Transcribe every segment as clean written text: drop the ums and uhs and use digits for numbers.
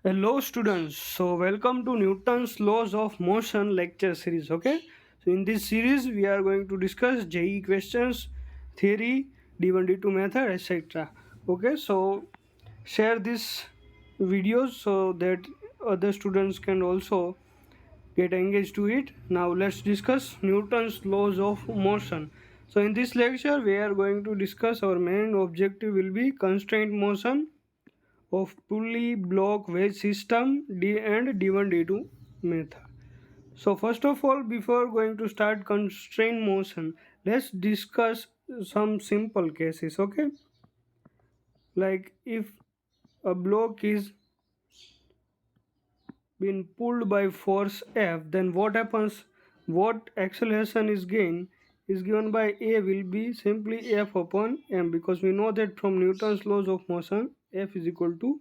Hello students, so welcome to Newton's laws of motion lecture series. Okay, so in this series we are going to discuss JE questions, theory, D1 D2 method, etc. Okay, so share this videos so that other students can also get engaged to it. Now let's discuss Newton's laws of motion. So in this lecture we are going to discuss our main objective will be constraint motion of pulley block wedge system D and D1 D2 method. So first of all, before going to start constraint motion, let's discuss some simple cases. Okay, like if a block is been pulled by force F, then what happens? What acceleration is gained is given by A will be simply F upon m, because we know that from Newton's laws of motion F is equal to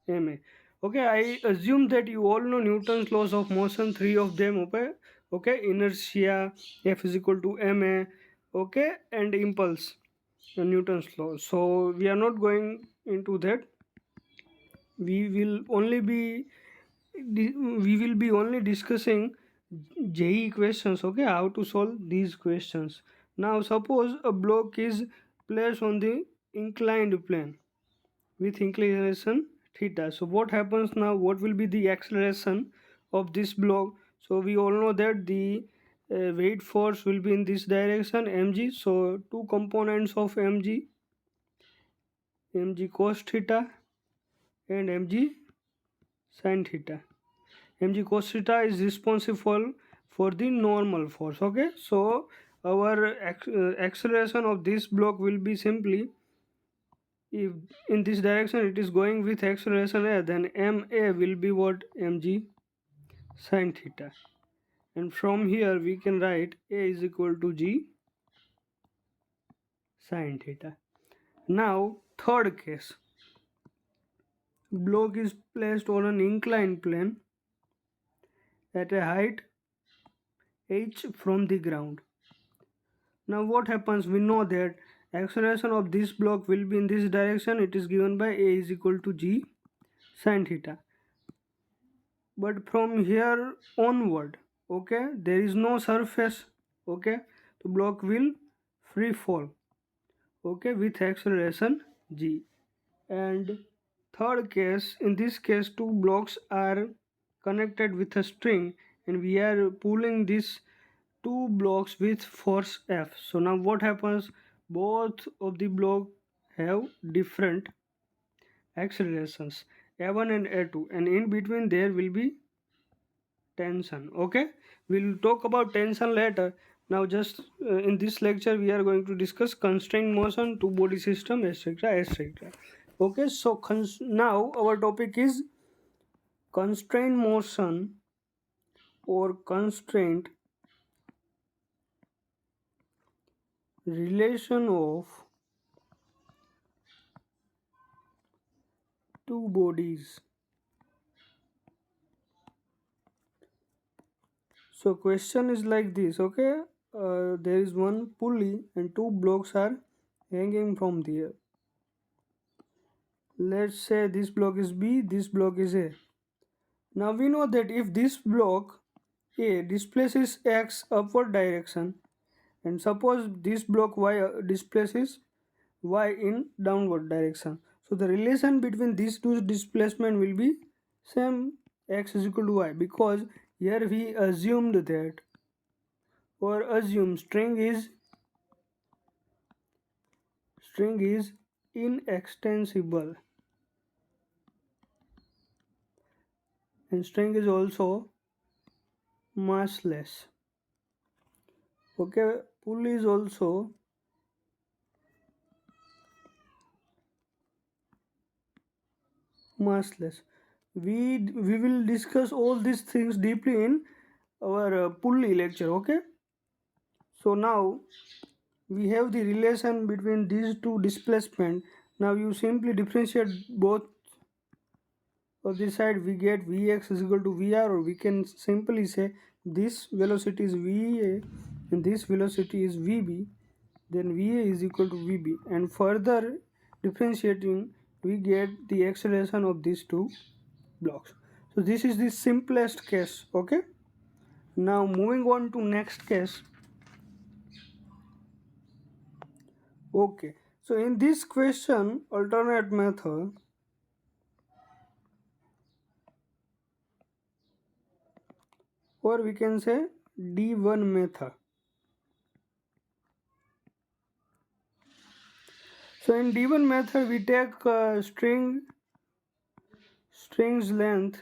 ma. Okay, I assume that you all know Newton's laws of motion, three of them. Okay, inertia, F is equal to ma, okay, and impulse, Newton's law. So we are not going into that. We will only be only discussing JE questions. Okay, how to solve these questions. Now suppose a block is placed on the inclined plane with inclination theta. So what happens now? What will be the acceleration of this block? So we all know that the weight force will be in this direction, mg. So two components of mg cos theta and mg sin theta. Mg cos theta is responsible for the normal force. Okay, so our acceleration of this block will be simply, if in this direction it is going with acceleration a, then ma will be what? Mg sin theta. And from here we can write a is equal to g sin theta. Now third case, block is placed on an inclined plane at a height h from the ground. Now what happens? We know that acceleration of this block will be in this direction. It is given by a is equal to g sin theta. But from here onward, okay, there is no surface. Okay, the block will free fall, okay, with acceleration g. And third case, in this case two blocks are connected with a string and we are pulling these two blocks with force F. So now what happens? Both of the block have different accelerations, a1 and a2, and in between there will be tension. Okay, we'll talk about tension later. Now just in this lecture we are going to discuss constraint motion, two body system, etc, etc. Okay, so now our topic is constraint motion or constraint relation of two bodies. So question is like this. Okay, there is one pulley and two blocks are hanging from there. Let's say this block is B, this block is A. Now we know that if this block A displaces X upward direction, and suppose this block Y displaces Y in downward direction, so the relation between these two displacement will be same, X is equal to Y, because here we assumed that, or assume string is inextensible, and string is also massless. Okay, pulley is also massless. We will discuss all these things deeply in our pulley lecture. Okay, so now we have the relation between these two displacement. Now you simply differentiate both of the side, we get Vx is equal to Vr, or we can simply say this velocity is Va and this velocity is Vb, then Va is equal to Vb, and further differentiating we get the acceleration of these two blocks. So this is the simplest case. Okay, now moving on to next case. Okay, so in this question, alternate method, or we can say D1 method. So in D1 method, we take string's length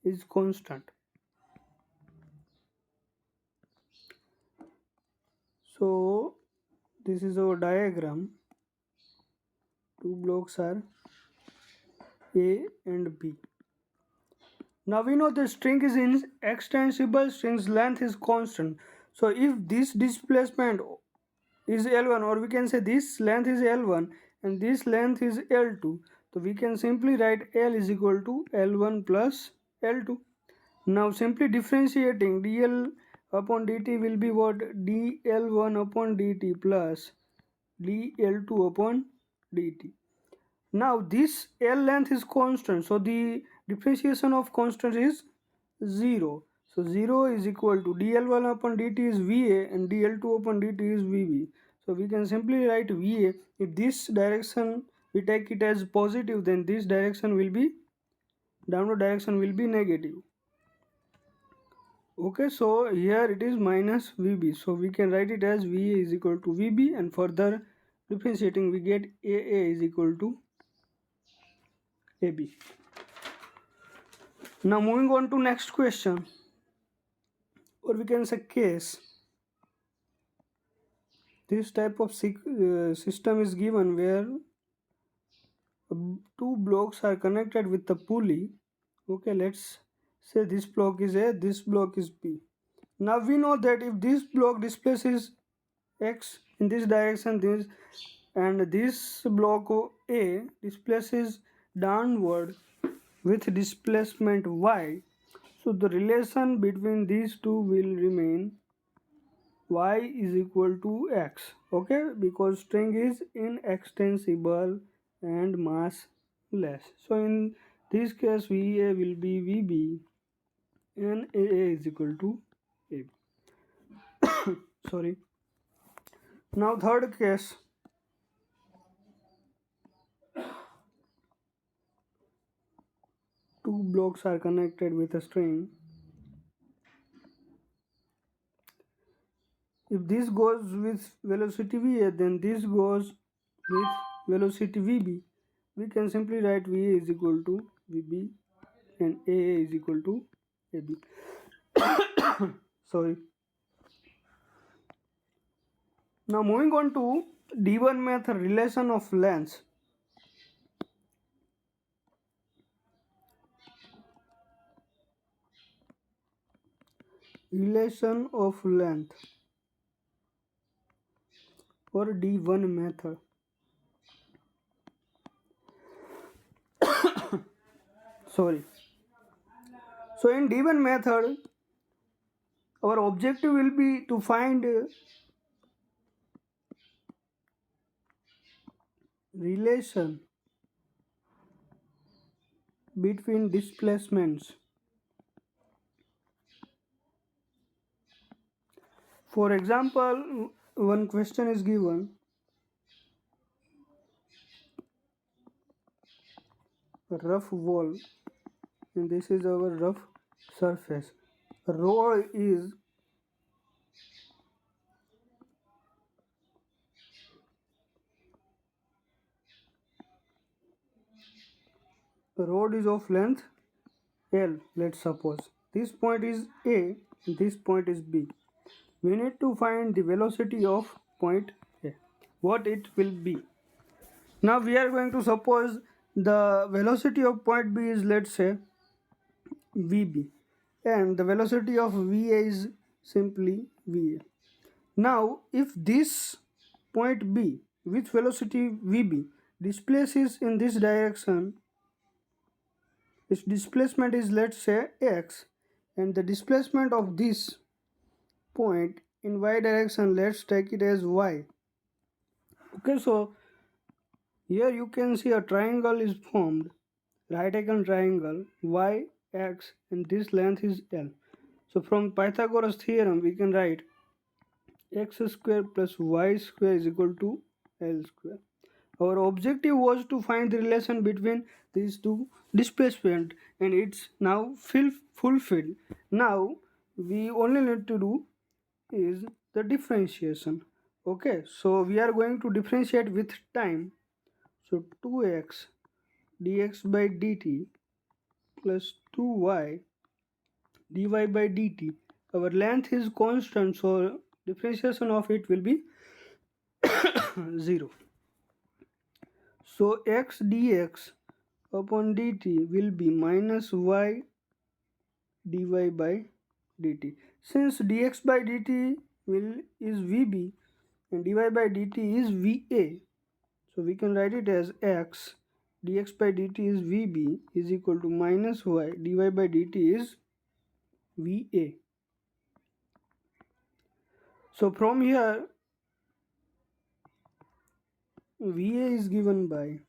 is constant. So this is our diagram. Two blocks are A and B. Now we know the string is extensible, string's length is constant. So if this displacement is L1, or we can say this length is L1 and this length is L2, so we can simply write L is equal to L1 plus L2. Now simply differentiating dl upon dt will be what? dl1 upon dt plus dl2 upon dt. Now this L length is constant, so the differentiation of constant is 0. So 0 is equal to dl1 upon dt is Va and dl2 upon dt is Vb. So we can simply write Va. If this direction we take it as positive, then this direction will be, downward direction will be negative. Okay, so here it is minus Vb. So we can write it as Va is equal to Vb, and further differentiating we get Aa is equal to AB. Now moving on to next question, or we can say case. This type of system is given where two blocks are connected with a pulley. Okay, let's say this block is A, this block is B. Now we know that if this block displaces X in this direction, this block A displaces downward with displacement Y, so the relation between these two will remain Y is equal to X. Okay, because string is inextensible and massless. So in this case, VA will be VB and AA is equal to AB. Sorry. Now third case. Two blocks are connected with a string. If this goes with velocity Va, then this goes with velocity Vb. We can simply write Va is equal to Vb and AA is equal to AB. Sorry. Now moving on to D1 method, relation of lengths. Relation of length, or D1 method. Sorry. So in D1 method, our objective will be to find relation between displacements. For example, one question is given: rough wall, and this is our rough surface. Rho is of length L. Let's suppose this point is A, this point is B. We need to find the velocity of point A. What it will be? Now we are going to suppose the velocity of point B is, let's say, Vb, and the velocity of Va is simply Va. Now if this point B with velocity Vb displaces in this direction, its displacement is, let's say, x, and the displacement of this point in y direction, let's take it as y. Okay, so Here you can see a triangle is formed, right angle triangle, y, x, and this length is L. So from Pythagoras theorem we can write x square plus y square is equal to L square. Our objective was to find the relation between these two displacement, and it's now fulfilled. Now we only need to do is the differentiation. Okay, so we are going to differentiate with time. So 2x dx by dt plus 2y dy by dt. Our length is constant, so differentiation of it will be 0. So x dx upon dt will be minus y dy by dt. Since dx by dt is vb and dy by dt is va, so we can write it as x dx by dt is vb is equal to minus y dy by dt is va. So from here va is given by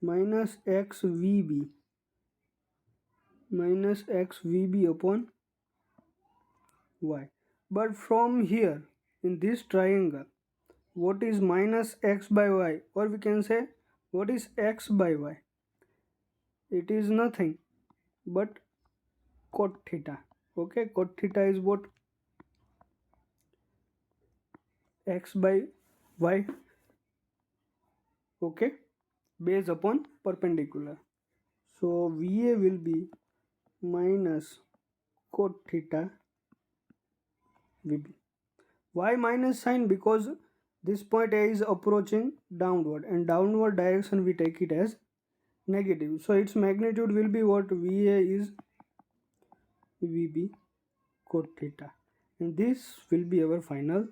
minus xvb upon y. But from here in this triangle, what is minus x by y, or we can say what is x by y? It is nothing but cot theta. Okay, cot theta is what? X by y. Okay, based upon perpendicular. So va will be minus cot theta vb. Why minus sign? Because this point A is approaching downward, and downward direction we take it as negative. So its magnitude will be what? Va is vb cot theta, and this will be our final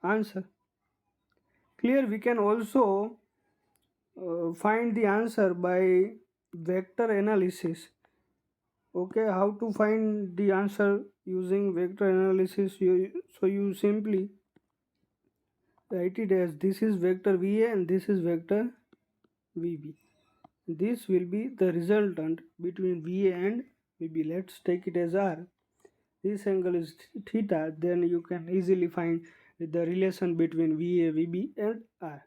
answer. Clear? We can also find the answer by vector analysis. Okay, how to find the answer using vector analysis? So you simply write it as this is vector va and this is vector vb. This will be the resultant between va and vb. Let's take it as r. This angle is theta, then you can easily find the relation between va, vb and r.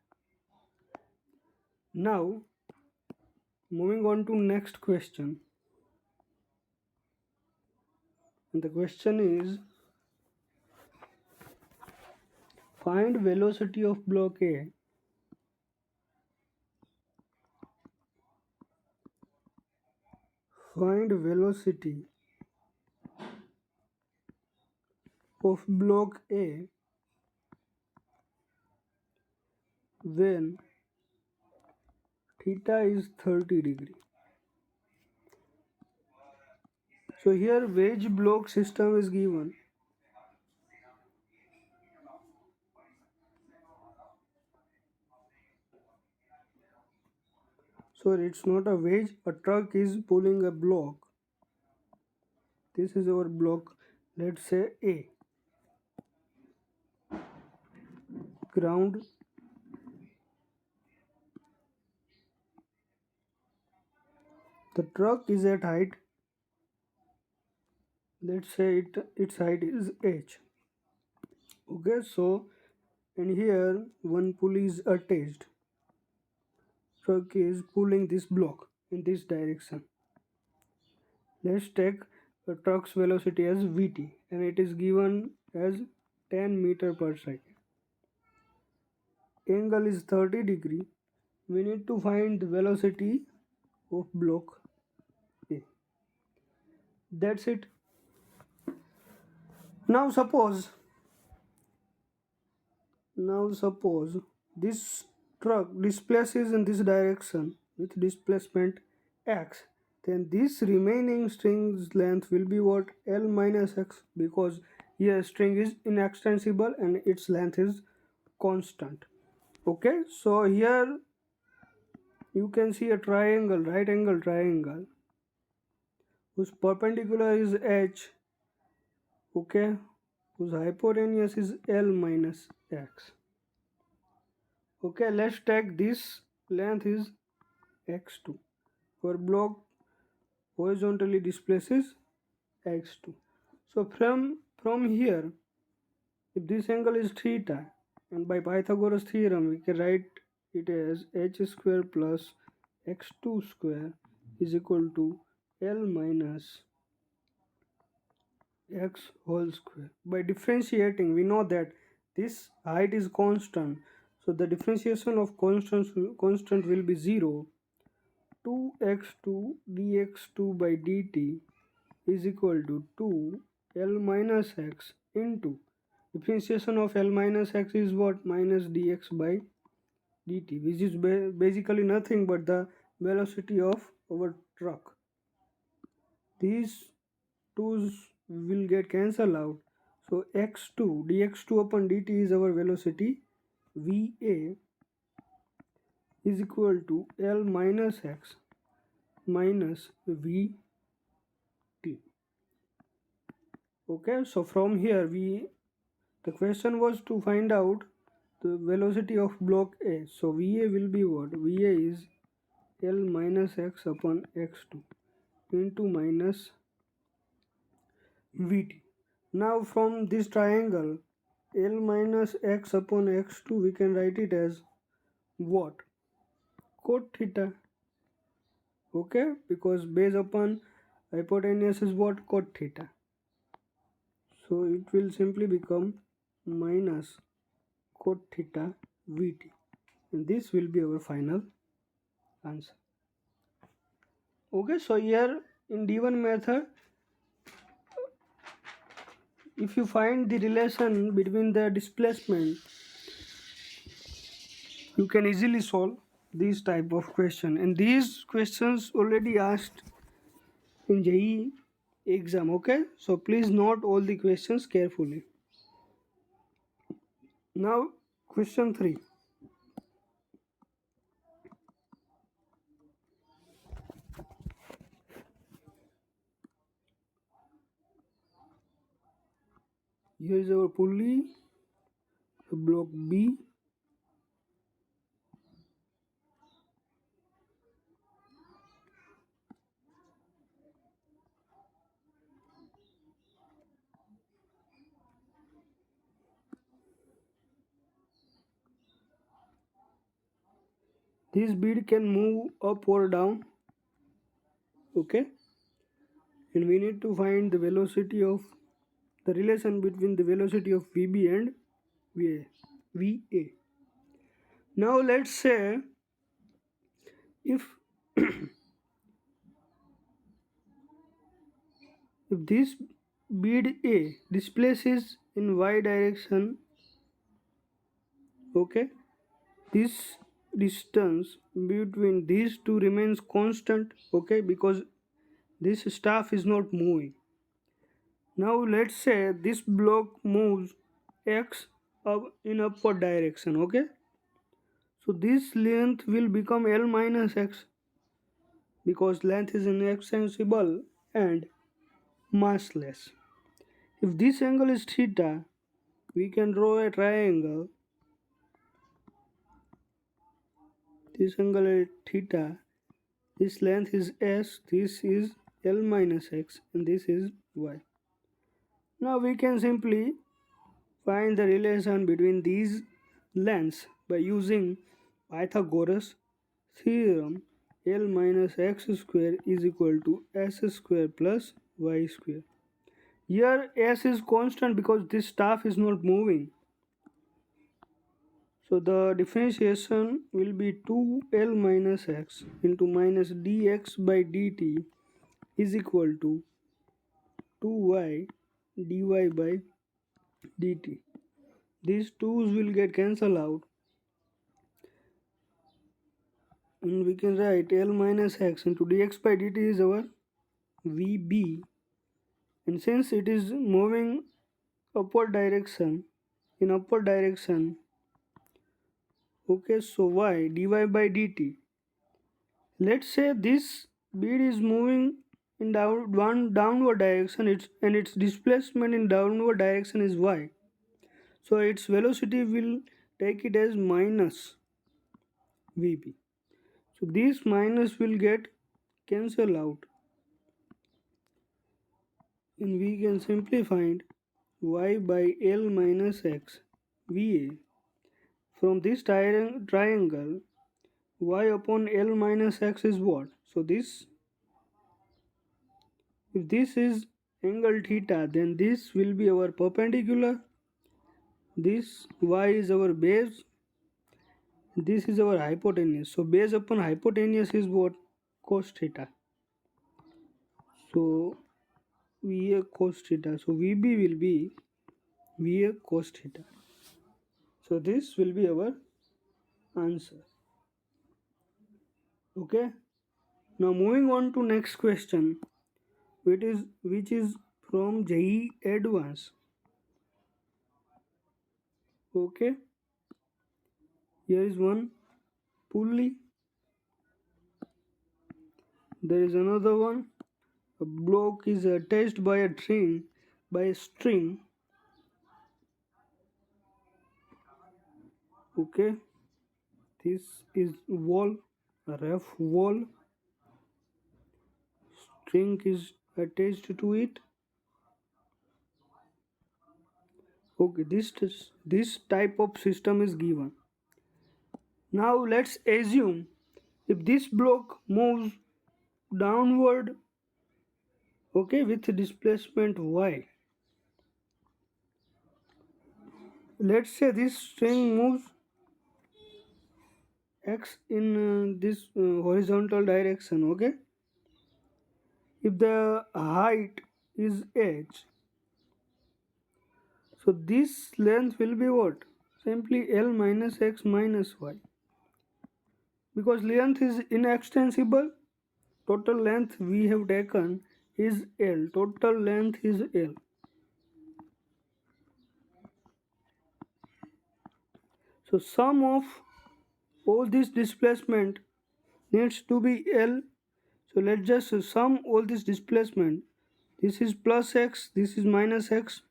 Now moving on to next question, and the question is find velocity of block A. Find velocity of block A when theta is 30 degree. So here wedge block system is given. So it's not a wedge, a truck is pulling a block. This is our block, let's say A. Ground, the truck is at height, let's say its height is h. Okay, so and here one pulley is attached. Truck is pulling this block in this direction. Let's take the truck's velocity as vt, and it is given as 10 meter per second. Angle is 30 degree. We need to find the velocity of block A. That's it. Now suppose this truck displaces in this direction with displacement x, then this remaining string's length will be what? L minus x, because here string is inextensible and its length is constant. Okay, so here you can see a triangle, right angle triangle, whose perpendicular is h, okay, whose hypotenuse is L minus x. Okay, let's take this length is x2. Our block horizontally displaces x2. So from here, if this angle is theta, and by Pythagoras theorem we can write it as h square plus x2 square is equal to L minus x whole square. By differentiating, we know that this height is constant, so the differentiation of constant will be 0. 2x2 dx2 by dt is equal to 2 L minus x into differentiation of L minus x is what? Minus dx by dt, which is basically nothing but the velocity of our truck. These 2's will get cancelled out. So x2 dx2 upon dt is our velocity. Va is equal to L minus x minus Vt. Okay, so from here the question was to find out the velocity of block A. So Va will be what? Va is L minus x upon x2 into minus Vt. Now from this triangle L minus x upon x2 we can write it as what? Cot theta. Okay, because base upon hypotenuse is what? Cot theta. So it will simply become minus cot theta Vt. And this will be our final answer. Okay, so here in D1 method, if you find the relation between the displacement, you can easily solve this type of question. And these questions already asked in JEE exam. Okay, so please note all the questions carefully. Now question 3. Here is our pulley, block B. This bead can move up or down. Okay, and we need to find the velocity of the relation between the velocity of VB and VA. Now let's say if if this bead A displaces in y direction, okay, this distance between these two remains constant, okay, because this staff is not moving. Now let's say this block moves x up in upward direction, okay, so this length will become L minus x because length is inextensible and massless. If this angle is theta, we can draw a triangle. This angle is theta, this length is s, this is L minus x, and this is y. Now we can simply find the relation between these lengths by using Pythagoras theorem. L minus x square is equal to s square plus y square. Here s is constant because this staff is not moving. So the differentiation will be 2L minus x into minus dx by dt is equal to 2y dy by dt. These 2's will get cancelled out and we can write L minus x into dx by dt is our VB, and since it is moving upward direction, in upward direction, okay, so y dy by dt. Let's say this bead is moving in one downward direction, and its displacement in downward direction is y. So its velocity will take it as minus. Vb. So this minus will get cancel out, and we can simply find y by L minus x Va. From this triangle, y upon L minus x is what? So this, if this is angle theta, then this will be our perpendicular. This y is our base. This is our hypotenuse. So base upon hypotenuse is what? Cos theta. So Va cos theta. So Vb will be Va cos theta. So this will be our answer. Okay. Now moving on to next question, which is from JEE Advanced. Okay. Here is one pulley. There is another one. A block is attached by a string. Okay. This is wall, a rough wall. String is attached to it. Okay, this type of system is given. Now let's assume if this block moves downward, okay, with displacement y. Let's say this string moves x in this horizontal direction, okay. If the height is h, so this length will be what? Simply L minus x minus y. Because length is inextensible, total length we have taken is L. Total length is L. So sum of all this displacement needs to be L. So let's just sum all this displacement. This is plus x, this is minus x.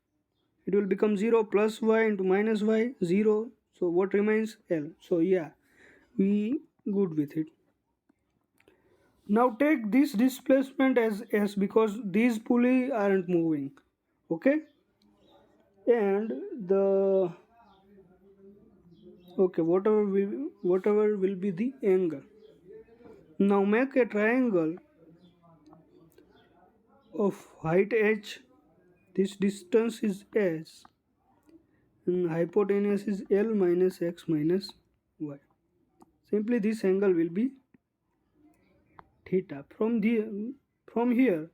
It will become 0 plus y into minus y, 0. So what remains? L. So yeah, we good with it. Now take this displacement as S because these pulley aren't moving. Okay? And the okay, whatever will be the angle. Now make a triangle of height h. This distance is s and hypotenuse is L minus x minus y. Simply this angle will be theta. From here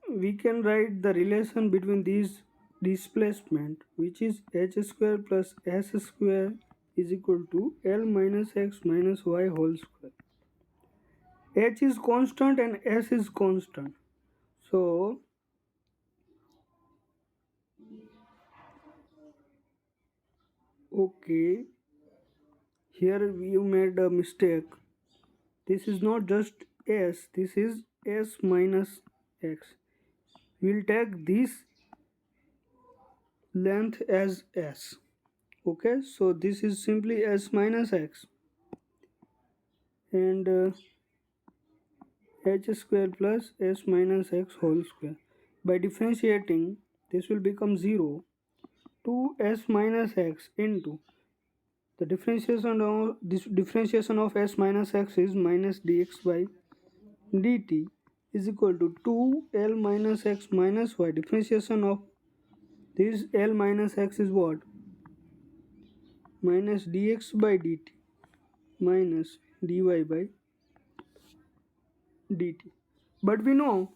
we can write the relation between these displacement, which is h square plus s square is equal to L minus x minus y whole square. H is constant and s is constant. So okay, here you made a mistake. This is not just s, this is s minus x. We'll take this length as s. Okay, so this is simply s minus x, and h square plus s minus x whole square. By differentiating, this will become 0 to s minus x into the differentiation of s minus x is minus dx by dt is equal to 2l minus x minus y. Differentiation of this l minus x is what? Minus dx by dt minus dy by dt. But we know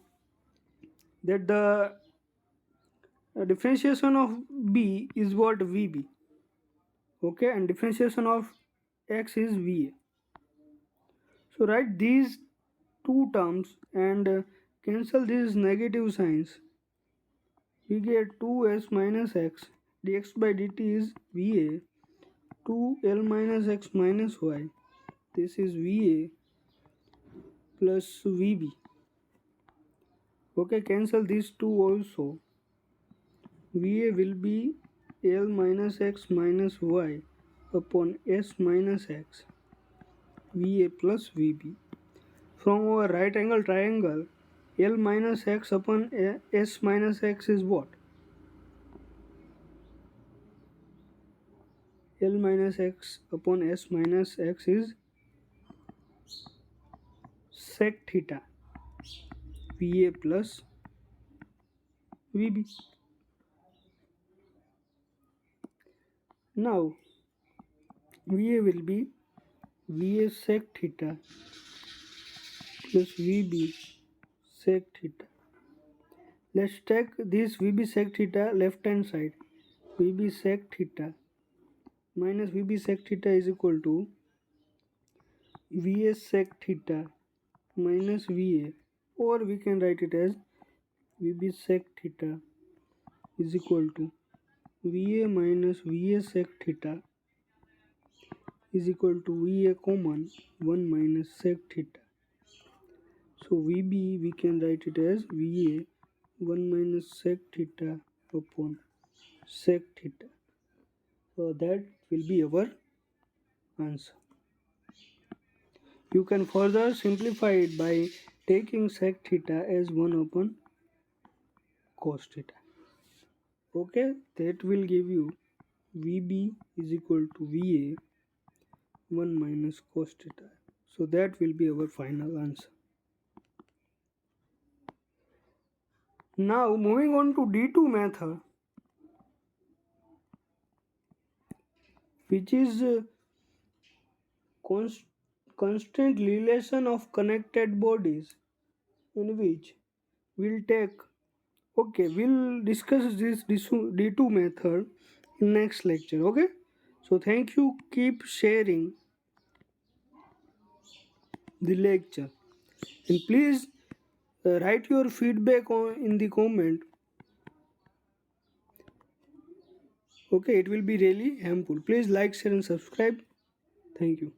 that the differentiation of b is what? Vb. Okay, and differentiation of x is Va. So write these two terms and cancel these negative signs. We get 2s minus x dx by dt is Va, 2l minus x minus y. This is Va plus Vb. Okay, cancel these two also. Va will be L minus x minus y upon s minus x, VA plus VB. From our right angle triangle, L minus x upon s minus x is what? L minus x upon s minus x is sec theta, VA plus VB. Now, VA will be VA sec theta plus VB sec theta. Let's take this VB sec theta left hand side. VB sec theta minus VB sec theta is equal to VA sec theta minus VA, or we can write it as VB sec theta is equal to VA minus VA sec theta is equal to VA common 1 minus sec theta. So VB we can write it as VA 1 minus sec theta upon sec theta. So that will be our answer. You can further simplify it by taking sec theta as 1 upon cos theta. Okay, that will give you VB is equal to VA 1 minus cos theta. So that will be our final answer. Now moving on to D2 method, which is constraint relation of connected bodies, in which we'll discuss this D2 method in next lecture. Okay, so thank you, keep sharing the lecture, and please write your feedback in the comment. Okay, it will be really helpful. Please like, share and subscribe. Thank you.